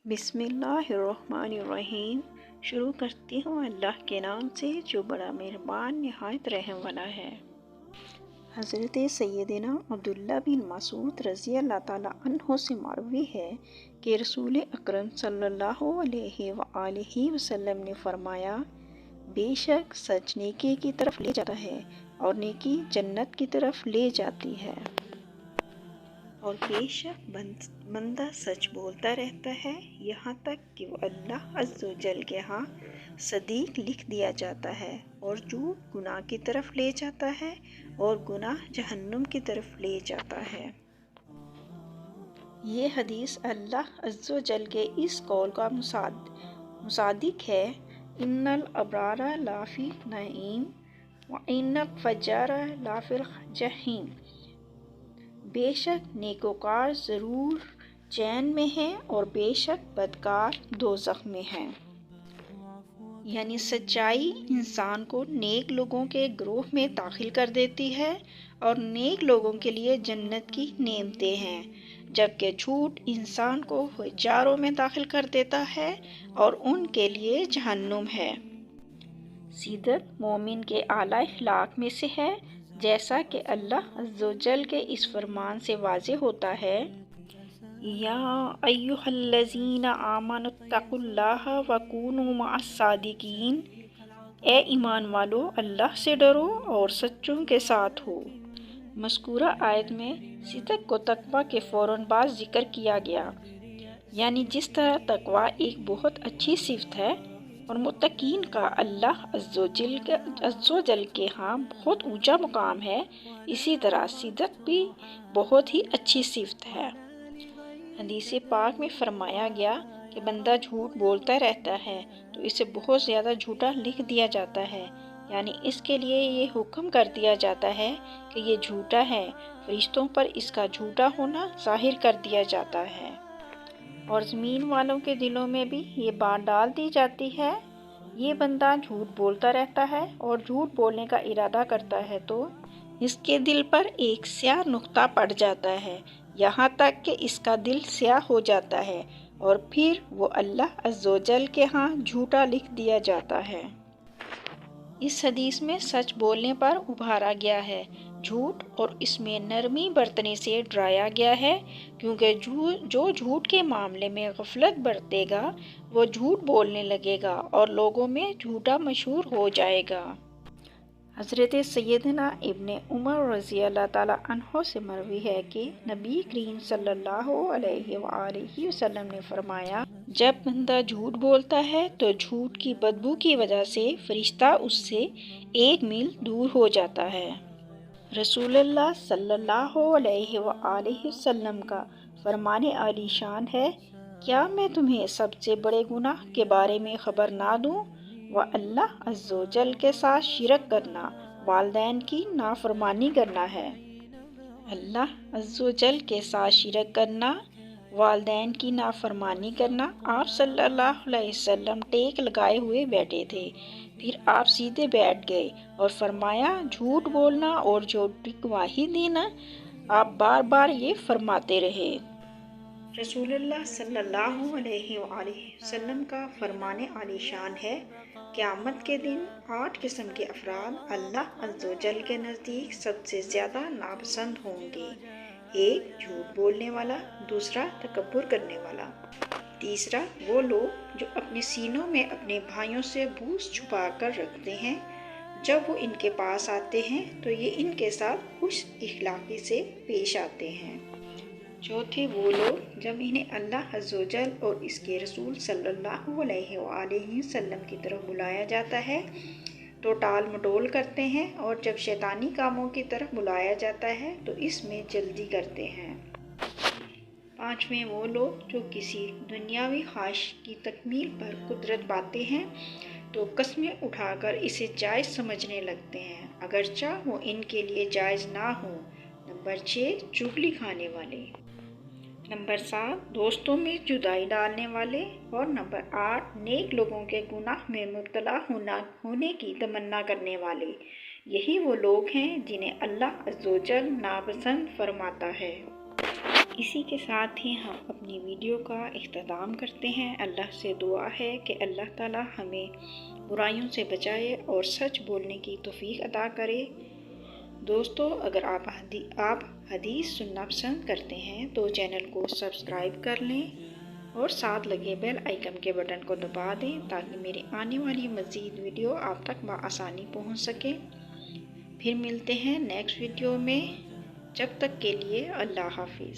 بسم اللہ الرحمن الرحیم۔ شروع کرتی ہوں اللہ کے نام سے جو بڑا مہربان نہایت رحم والا ہے۔ حضرت سیدنا عبداللہ بن مسعود رضی اللہ تعالیٰ عنہ سے مروی ہے کہ رسول اکرم صلی اللہ علیہ وآلہ وسلم نے فرمایا، بے شک سچ نیکی کی طرف لے جاتا ہے اور نیکی جنت کی طرف لے جاتی ہے، اور بے شک بندہ سچ بولتا رہتا ہے یہاں تک کہ وہ اللہ عز و جل کے ہاں صدیق لکھ دیا جاتا ہے، اور جھوٹ گناہ کی طرف لے جاتا ہے اور گناہ جہنم کی طرف لے جاتا ہے۔ یہ حدیث اللہ عز و جل کے اس قول کا مصادق ہے، ان الابرار لفی نعیم وان الفجار لفی الجحیم۔ بے شک نیکوکار ضرور چین میں ہیں اور بے شک بدکار دوزخ میں ہیں۔ یعنی سچائی انسان کو نیک لوگوں کے گروہ میں داخل کر دیتی ہے اور نیک لوگوں کے لیے جنت کی نعمتیں ہیں، جبکہ جھوٹ انسان کو فجاروں میں داخل کر دیتا ہے اور ان کے لیے جہنم ہے۔ صدق مومن کے اعلیٰ اخلاق میں سے ہے، جیسا کہ اللہ عز و جل کے اس فرمان سے واضح ہوتا ہے، یا ایھا الذین آمنوا اتقوا اللہ وکونوا مع الصادقین۔ اے ایمان والو، اللہ سے ڈرو اور سچوں کے ساتھ ہو۔ مذکورہ آیت میں صدق کو تقویٰ کے فوراً بعد ذکر کیا گیا، یعنی جس طرح تقویٰ ایک بہت اچھی صفت ہے اور متقین کا اللہ عز و جل کے ہاں بہت اونچا مقام ہے، اسی طرح صدق بھی بہت ہی اچھی صفت ہے۔ حدیث پاک میں فرمایا گیا کہ بندہ جھوٹ بولتا رہتا ہے تو اسے بہت زیادہ جھوٹا لکھ دیا جاتا ہے، یعنی اس کے لیے یہ حکم کر دیا جاتا ہے کہ یہ جھوٹا ہے، فرشتوں پر اس کا جھوٹا ہونا ظاہر کر دیا جاتا ہے، اور زمین والوں کے دلوں میں بھی یہ بات ڈال دی جاتی ہے، یہ بندہ جھوٹ بولتا رہتا ہے اور جھوٹ بولنے کا ارادہ کرتا ہے تو اس کے دل پر ایک سیاہ نقطہ پڑ جاتا ہے، یہاں تک کہ اس کا دل سیاہ ہو جاتا ہے اور پھر وہ اللہ عز و جل کے ہاں جھوٹا لکھ دیا جاتا ہے۔ اس حدیث میں سچ بولنے پر ابھارا گیا ہے جھوٹ، اور اس میں نرمی برتنے سے ڈرایا گیا ہے، کیونکہ جو جھوٹ کے معاملے میں غفلت برتے گا وہ جھوٹ بولنے لگے گا اور لوگوں میں جھوٹا مشہور ہو جائے گا۔ حضرت سیدنا ابن عمر رضی اللہ تعالیٰ عنہ سے مروی ہے کہ نبی کریم صلی اللہ علیہ وآلہ وسلم نے فرمایا، جب بندہ جھوٹ بولتا ہے تو جھوٹ کی بدبو کی وجہ سے فرشتہ اس سے 1 میل دور ہو جاتا ہے۔ رسول اللہ صلی اللہ علیہ وآلہ وسلم کا فرمان عالی شان ہے، کیا میں تمہیں سب سے بڑے گناہ کے بارے میں خبر نہ دوں؟ وہ اللہ عز و جل کے ساتھ شرک کرنا، والدین کی نافرمانی کرنا ہے۔ اللہ عز و جل کے ساتھ شرک کرنا، والدین کی نافرمانی کرنا۔ آپ صلی اللہ علیہ وسلم ٹیک لگائے ہوئے بیٹھے تھے، پھر آپ سیدھے بیٹھ گئے اور فرمایا، جھوٹ بولنا اور جھوٹی گواہی دینا۔ آپ بار بار یہ فرماتے رہے۔ رسول اللہ صلی اللہ علیہ وآلہ وسلم کا فرمان عالی شان ہے، قیامت کے دن 8 قسم کے افراد اللہ عز و جل کے نزدیک سب سے زیادہ ناپسند ہوں گے۔ 1 جھوٹ بولنے والا، 2 تکبر کرنے والا، 3 وہ لوگ جو اپنے سینوں میں اپنے بھائیوں سے بغض چھپا کر رکھتے ہیں، جب وہ ان کے پاس آتے ہیں تو یہ ان کے ساتھ خوش اخلاقی سے پیش آتے ہیں۔ 4 وہ لوگ جب انہیں اللہ عز و جل اور اس کے رسول صلی اللہ علیہ وآلہ وسلم کی طرف بلایا جاتا ہے تو ٹال مٹول کرتے ہیں، اور جب شیطانی کاموں کی طرف بلایا جاتا ہے تو اس میں جلدی کرتے ہیں۔ 5 وہ لوگ جو کسی دنیاوی خواہش کی تکمیل پر قدرت پاتے ہیں تو قسمیں اٹھا کر اسے جائز سمجھنے لگتے ہیں، اگرچہ وہ ان کے لیے جائز نہ ہو۔ نمبر 6 چغلی کھانے والے۔ نمبر 7 دوستوں میں جدائی ڈالنے والے، اور نمبر 8 نیک لوگوں کے گناہ میں مبتلا ہونے کی تمنا کرنے والے۔ یہی وہ لوگ ہیں جنہیں اللہ عز و جل ناپسند فرماتا ہے۔ اسی کے ساتھ ہی ہم اپنی ویڈیو کا اختتام کرتے ہیں۔ اللہ سے دعا ہے کہ اللہ تعالی ہمیں برائیوں سے بچائے اور سچ بولنے کی توفیق عطا کرے۔ دوستو، اگر آپ حدیث سننا پسند کرتے ہیں تو چینل کو سبسکرائب کر لیں اور ساتھ لگے بیل آئیکن کے بٹن کو دبا دیں تاکہ میری آنے والی مزید ویڈیو آپ تک بآسانی پہنچ سکے۔ پھر ملتے ہیں نیکسٹ ویڈیو میں، جب تک کے لیے اللہ حافظ۔